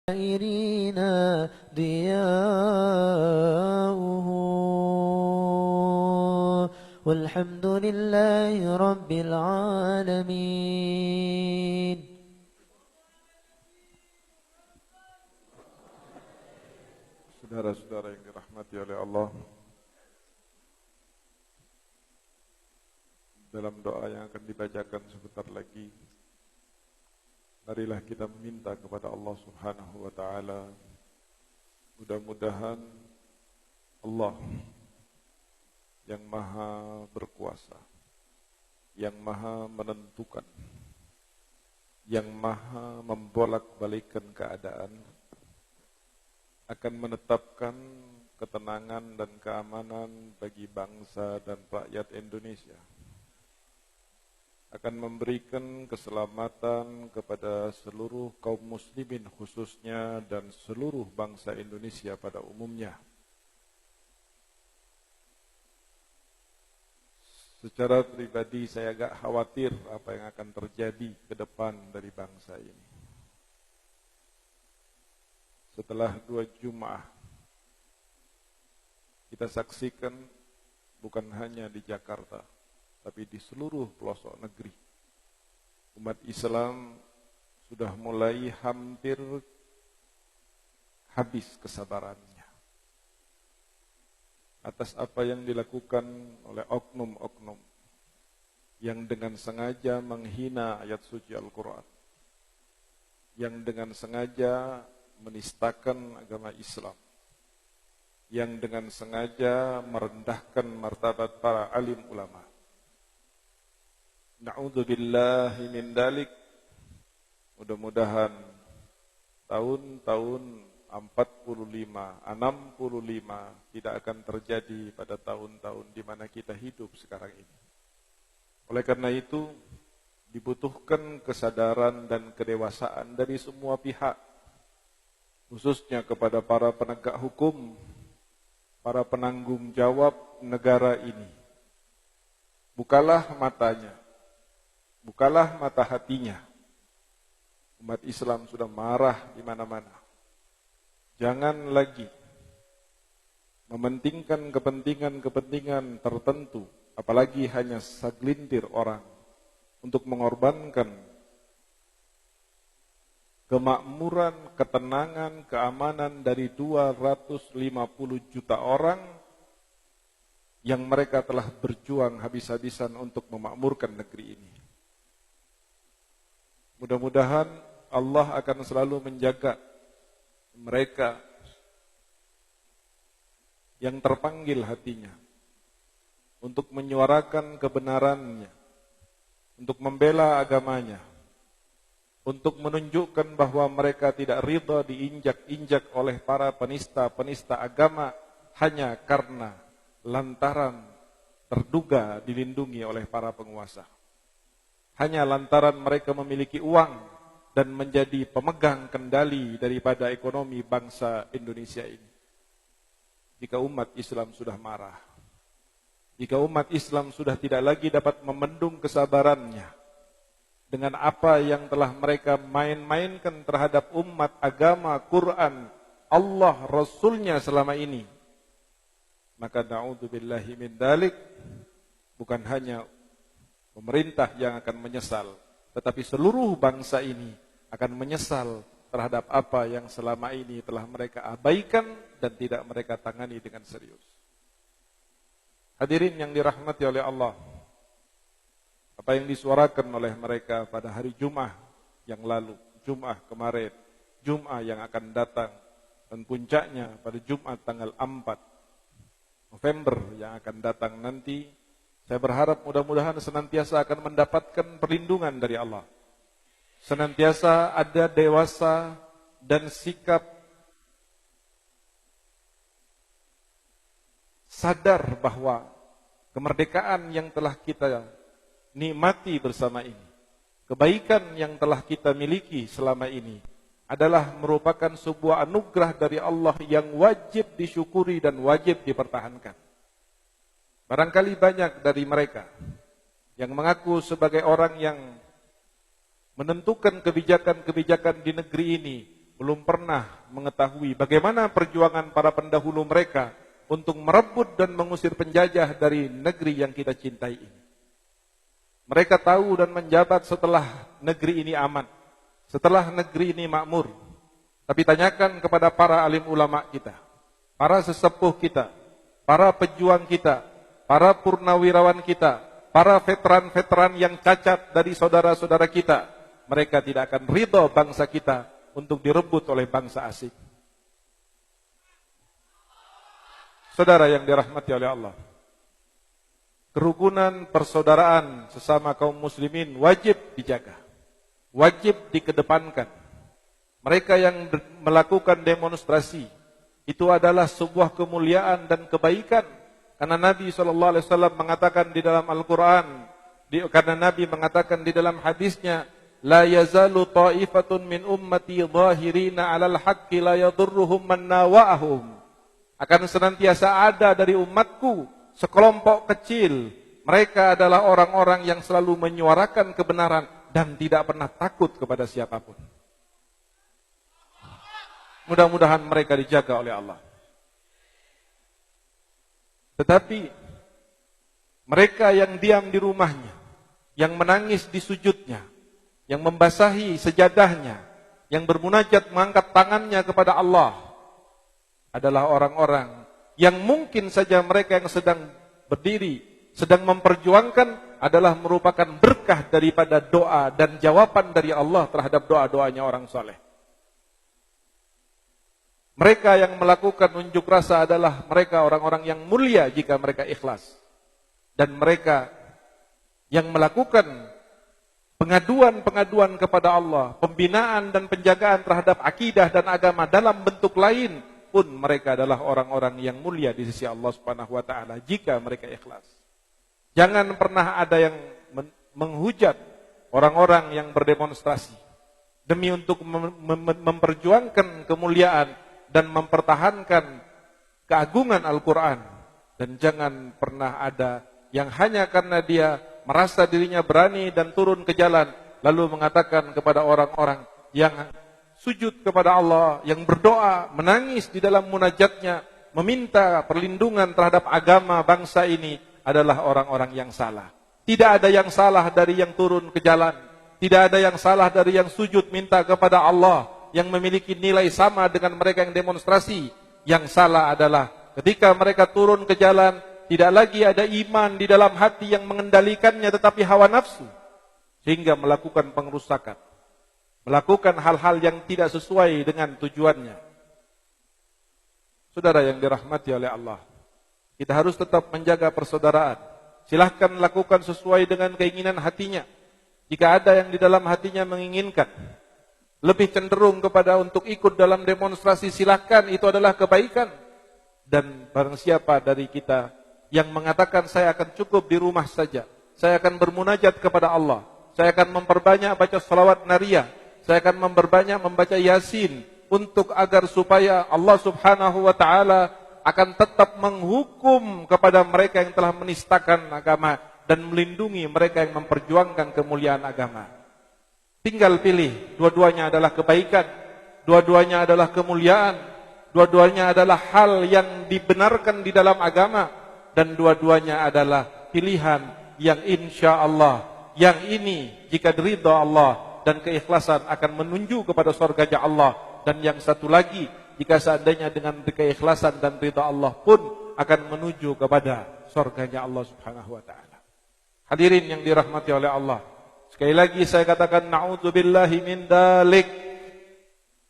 إلينا ضياؤه والحمد لله رب العالمين. Saudara-saudara yang dirahmati oleh Allah, dalam doa yang akan dibacakan sebentar lagi, marilah kita meminta kepada Allah Subhanahu wa taala, mudah-mudahan Allah yang maha berkuasa, yang maha menentukan, yang maha membolak-balikkan keadaan, akan menetapkan ketenangan dan keamanan bagi bangsa dan rakyat Indonesia, akan memberikan keselamatan kepada seluruh kaum muslimin khususnya dan seluruh bangsa Indonesia pada umumnya. Secara pribadi saya agak khawatir apa yang akan terjadi ke depan dari bangsa ini. Setelah 2 Jumat kita saksikan bukan hanya di Jakarta, tapi di seluruh pelosok negeri, umat Islam sudah mulai hampir habis kesabarannya atas apa yang dilakukan oleh oknum-oknum yang dengan sengaja menghina ayat suci Al-Quran, yang dengan sengaja menistakan agama Islam, yang dengan sengaja merendahkan martabat para alim ulama. Na'udzubillahi min dalik. Mudah-mudahan tahun-tahun 45, 65 tidak akan terjadi pada tahun-tahun di mana kita hidup sekarang ini. Oleh karena itu, dibutuhkan kesadaran dan kedewasaan dari semua pihak, khususnya kepada para penegak hukum, para penanggung jawab negara ini. Bukalah matanya, bukalah mata hatinya. Umat Islam sudah marah di mana-mana. Jangan lagi mementingkan kepentingan-kepentingan tertentu, apalagi hanya segelintir orang, untuk mengorbankan kemakmuran, ketenangan, keamanan dari 250 juta orang yang mereka telah berjuang habis-habisan untuk memakmurkan negeri ini. Mudah-mudahan Allah akan selalu menjaga mereka yang terpanggil hatinya untuk menyuarakan kebenarannya, untuk membela agamanya, untuk menunjukkan bahwa mereka tidak ridha diinjak-injak oleh para penista-penista agama hanya karena lantaran terduga dilindungi oleh para penguasa. Hanya lantaran mereka memiliki uang dan menjadi pemegang kendali daripada ekonomi bangsa Indonesia ini. Jika umat Islam sudah marah, jika umat Islam sudah tidak lagi dapat membendung kesabarannya dengan apa yang telah mereka main-mainkan terhadap umat, agama, Quran, Allah, Rasulnya selama ini, maka na'udzubillahi min dalik, bukan hanya pemerintah yang akan menyesal, tetapi seluruh bangsa ini akan menyesal terhadap apa yang selama ini telah mereka abaikan dan tidak mereka tangani dengan serius. Hadirin yang dirahmati oleh Allah, apa yang disuarakan oleh mereka pada hari Jumat yang lalu, Jumat kemarin, Jumat yang akan datang, dan puncaknya pada Jumat tanggal 4 November yang akan datang nanti, saya berharap mudah-mudahan senantiasa akan mendapatkan perlindungan dari Allah. Senantiasa ada dewasa dan sikap sadar bahwa kemerdekaan yang telah kita nikmati bersama ini, kebaikan yang telah kita miliki selama ini adalah merupakan sebuah anugerah dari Allah yang wajib disyukuri dan wajib dipertahankan. Barangkali banyak dari mereka yang mengaku sebagai orang yang menentukan kebijakan-kebijakan di negeri ini belum pernah mengetahui bagaimana perjuangan para pendahulu mereka untuk merebut dan mengusir penjajah dari negeri yang kita cintai ini. Mereka tahu dan menjabat setelah negeri ini aman, setelah negeri ini makmur. Tapi tanyakan kepada para alim ulama kita, para sesepuh kita, para pejuang kita, para purnawirawan kita, para veteran-veteran yang cacat dari saudara-saudara kita, mereka tidak akan ridho bangsa kita untuk direbut oleh bangsa asing. Saudara yang dirahmati oleh Allah, kerukunan persaudaraan sesama kaum muslimin wajib dijaga, wajib dikedepankan. Mereka yang melakukan demonstrasi itu adalah sebuah kemuliaan dan kebaikan, karena Nabi SAW mengatakan di dalam Al-Quran, karena Nabi mengatakan di dalam hadisnya, la yazalu ta'ifatun min ummati zahirina 'alal haqqi la yadurruhum man nawa'ahum. Akan senantiasa ada dari umatku sekelompok kecil, mereka adalah orang-orang yang selalu menyuarakan kebenaran dan tidak pernah takut kepada siapapun. Mudah-mudahan mereka dijaga oleh Allah. Tetapi mereka yang diam di rumahnya, yang menangis di sujudnya, yang membasahi sejadahnya, yang bermunajat mengangkat tangannya kepada Allah, adalah orang-orang yang mungkin saja mereka yang sedang berdiri, sedang memperjuangkan adalah merupakan berkah daripada doa dan jawaban dari Allah terhadap doa-doanya orang soleh. Mereka yang melakukan unjuk rasa adalah mereka orang-orang yang mulia jika mereka ikhlas. Dan mereka yang melakukan pengaduan-pengaduan kepada Allah, pembinaan dan penjagaan terhadap akidah dan agama dalam bentuk lain, pun mereka adalah orang-orang yang mulia di sisi Allah Subhanahu wa taala jika mereka ikhlas. Jangan pernah ada yang menghujat orang-orang yang berdemonstrasi demi untuk memperjuangkan kemuliaan dan mempertahankan keagungan Al-Quran. Dan jangan pernah ada yang hanya karena dia merasa dirinya berani dan turun ke jalan, lalu mengatakan kepada orang-orang yang sujud kepada Allah, yang berdoa, menangis di dalam munajatnya, meminta perlindungan terhadap agama bangsa ini, adalah orang-orang yang salah. Tidak ada yang salah dari yang turun ke jalan, tidak ada yang salah dari yang sujud minta kepada Allah, yang memiliki nilai sama dengan mereka yang demonstrasi. Yang salah adalah ketika mereka turun ke jalan, tidak lagi ada iman di dalam hati yang mengendalikannya, tetapi hawa nafsu, sehingga melakukan pengerusakan, melakukan hal-hal yang tidak sesuai dengan tujuannya. Saudara yang dirahmati oleh Allah, kita harus tetap menjaga persaudaraan. Silahkan lakukan sesuai dengan keinginan hatinya. Jika ada yang di dalam hatinya menginginkan lebih cenderung kepada untuk ikut dalam demonstrasi, silahkan, itu adalah kebaikan. Dan barang siapa dari kita yang mengatakan saya akan cukup di rumah saja, saya akan bermunajat kepada Allah, saya akan memperbanyak baca salawat nariyah, saya akan memperbanyak membaca Yasin, untuk agar supaya Allah Subhanahu wa taala akan tetap menghukum kepada mereka yang telah menistakan agama dan melindungi mereka yang memperjuangkan kemuliaan agama. Tinggal pilih, dua-duanya adalah kebaikan, dua-duanya adalah kemuliaan, dua-duanya adalah hal yang dibenarkan di dalam agama, dan dua-duanya adalah pilihan yang insya Allah, yang ini jika diridha Allah dan keikhlasan akan menuju kepada surganya Allah, dan yang satu lagi jika seandainya dengan keikhlasan dan ridha Allah pun akan menuju kepada surganya Allah Subhanahu wa taala. Hadirin yang dirahmati oleh Allah, sekali lagi saya katakan na'udzubillahi min dalik.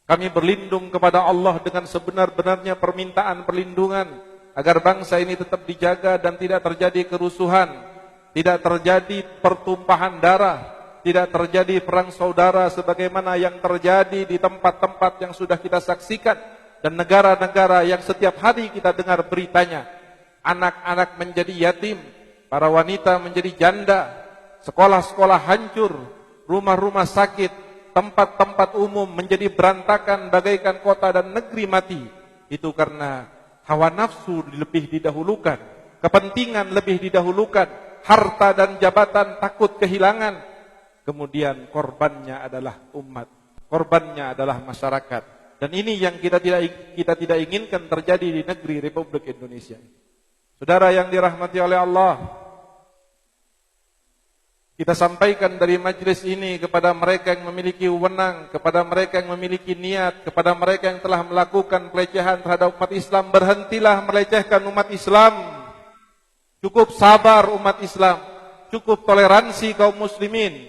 Kami berlindung kepada Allah dengan sebenar-benarnya permintaan perlindungan agar bangsa ini tetap dijaga dan tidak terjadi kerusuhan, tidak terjadi pertumpahan darah, tidak terjadi perang saudara sebagaimana yang terjadi di tempat-tempat yang sudah kita saksikan, dan negara-negara yang setiap hari kita dengar beritanya. Anak-anak menjadi yatim, para wanita menjadi janda, sekolah-sekolah hancur, rumah-rumah sakit, tempat-tempat umum menjadi berantakan bagaikan kota dan negeri mati. Itu karena hawa nafsu lebih didahulukan, kepentingan lebih didahulukan, harta dan jabatan takut kehilangan. Kemudian korbannya adalah umat, korbannya adalah masyarakat. Dan ini yang kita tidak inginkan terjadi di negeri Republik Indonesia. Saudara yang dirahmati oleh Allah, kita sampaikan dari majelis ini kepada mereka yang memiliki wewenang, kepada mereka yang memiliki niat, kepada mereka yang telah melakukan pelecehan terhadap umat Islam, berhentilah melecehkan umat Islam. Cukup sabar umat Islam, cukup toleransi kaum muslimin.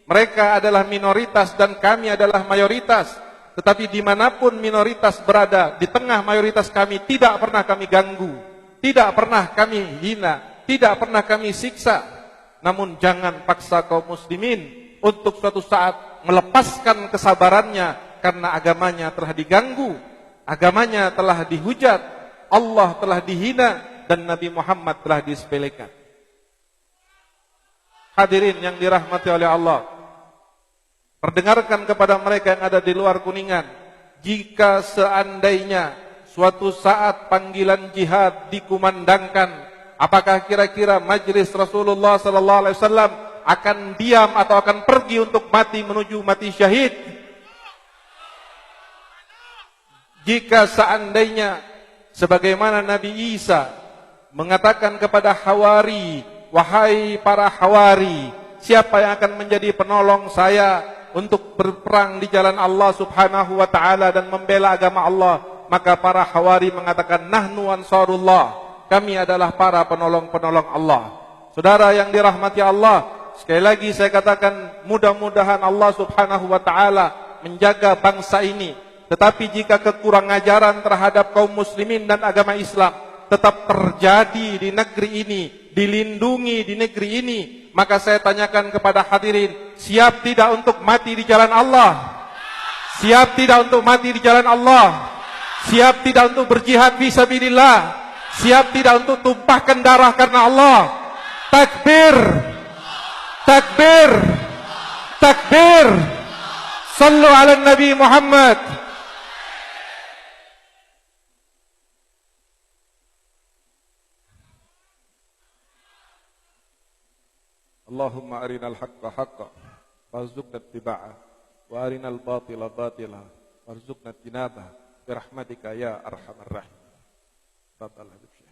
Mereka adalah minoritas dan kami adalah mayoritas. Tetapi dimanapun minoritas berada, di tengah mayoritas kami tidak pernah kami ganggu, tidak pernah kami hina, tidak pernah kami siksa. Namun jangan paksa kaum muslimin untuk suatu saat melepaskan kesabarannya karena agamanya telah diganggu, agamanya telah dihujat, Allah telah dihina, dan Nabi Muhammad telah disepelekan. Hadirin yang dirahmati oleh Allah, perdengarkan kepada mereka yang ada di luar Kuningan, jika seandainya suatu saat panggilan jihad dikumandangkan, apakah kira-kira majelis Rasulullah sallallahu alaihi wasallam akan diam atau akan pergi untuk mati menuju mati syahid? Jika seandainya sebagaimana Nabi Isa mengatakan kepada Hawari, wahai para Hawari, siapa yang akan menjadi penolong saya untuk berperang di jalan Allah Subhanahu wa taala dan membela agama Allah? Maka para Hawari mengatakan, nahnu ansarullah, kami adalah para penolong-penolong Allah. Saudara yang dirahmati Allah, sekali lagi saya katakan, mudah-mudahan Allah Subhanahu wa taala menjaga bangsa ini. Tetapi jika kekurang ajaran terhadap kaum muslimin dan agama Islam tetap terjadi di negeri ini, dilindungi di negeri ini, maka saya tanyakan kepada hadirin, siap tidak untuk mati di jalan Allah? Siap tidak untuk mati di jalan Allah? Siap tidak untuk berjihad fisabilillah? Siap tidak untuk tumpahkan darah karena Allah? Takbir! Takbir! Takbir! Sallu ala Nabi Muhammad. Allahumma arinal haqqa haqqa warzuqna ittiba'ah wa arinal batila batila warzuqna ijtinabah bi rahmatika ya arhamar rahim. Fadhal Habib Syekh.